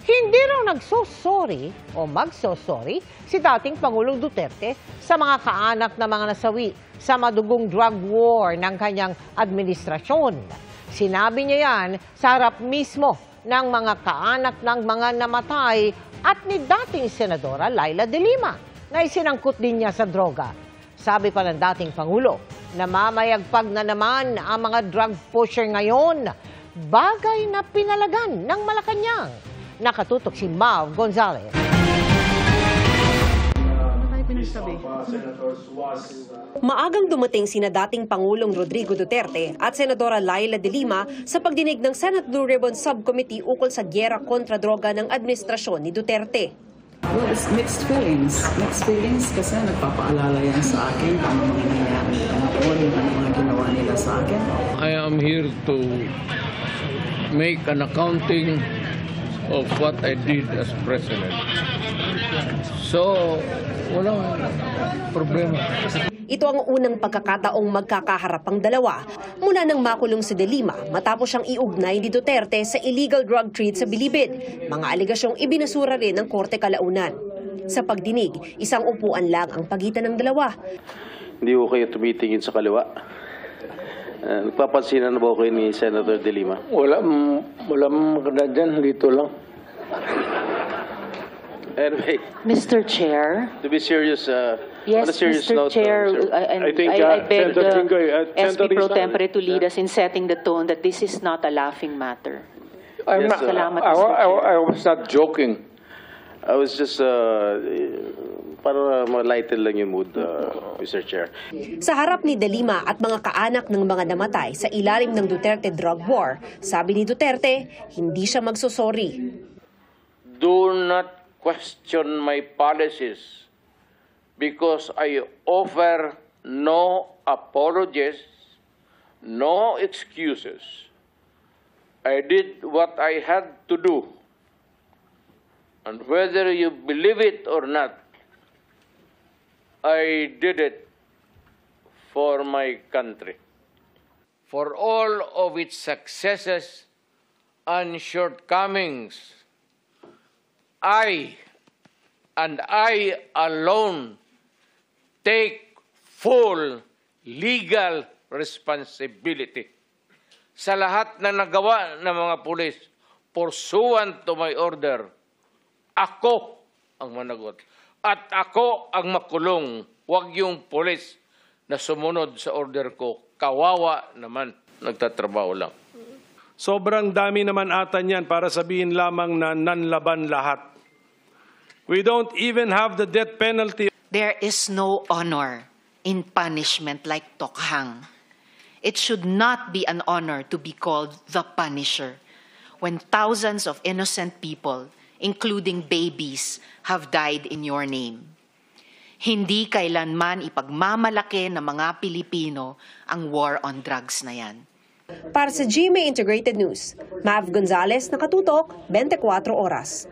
Hindi raw nagsosorry o magsosorry si dating Pangulong Duterte sa mga kaanak na mga nasawi sa madugong drug war ng kanyang administrasyon. Sinabi niya yan sa harap mismo ng mga kaanak ng mga namatay at ni dating Senadora Laila de Lima na isinangkot din niya sa droga. Sabi pa ng dating Pangulo, namamayagpag na naman ang mga drug pusher ngayon, bagay na pinalagan ng Malacanang. Nakatutok si Mav Gonzalez. Maagang dumating sina dating Pangulong Rodrigo Duterte at Senadora Laila de Lima sa pagdinig ng Senate Blue Ribbon Subcommittee ukol sa gyera kontra droga ng administrasyon ni Duterte. Well, it's mixed feelings. Mixed feelings kasi nagpapaalala yan sa akin ang mga nangyayari noon, ang mga ginawa nila sa akin. I am here to make an accounting of what I did as president. So, walang problema. Ito ang unang pagkakataong magkakaharap ang dalawa mula nang makulong si De Lima matapos siyang iugnay ni Duterte sa illegal drug trade sa Bilibid, mga aligasyong ibinasura rin ng Korte kalaunan. Sa pagdinig, isang upuan lang ang pagitan ng dalawa. Hindi ko kayo tumitingin sa kaliwa. Nagpapansinan na ba kayo ni Senator De Lima? Wala maganda dyan, dito lang. Anyway, Mr. Chair. to be serious, Yes, on a serious Mr. note, Chair, sir. I think, beg Senator the Jinggoy, Senator SP Pro Rizal- Tempore to lead us in setting the tone that this is not a laughing matter. I'm Yes, not, Salamat, Mr. Chair. I was not joking. I was just, para ma-lighten lang yung mood, Mr. Chair. Sa harap ni De Lima at mga kaanak ng mga namatay sa ilalim ng Duterte drug war, sabi ni Duterte, hindi siya magsosorry. Do not question my policies because I offer no apologies, no excuses. I did what I had to do. And whether you believe it or not, I did it for my country. For all of its successes and shortcomings, I alone take full legal responsibility sa lahat na nagawa ng mga pulis pursuant to my order. Ako ang managot at ako ang makulong, wag yung pulis na sumunod sa order ko. Kawawa naman, nagtatrabaho lang. Sobrang dami naman ata niyan para sabihin lamang na nanlaban lahat. We don't even have the death penalty. There is no honor in punishment like tokhang. It should not be an honor to be called the Punisher when thousands of innocent people, including babies, have died in your name. Hindi kailanman ipagmamalaki ng mga Pilipino ang war on drugs na yan. Para sa GMA Integrated News, Mav Gonzalez, Nakatutok, 24 Oras.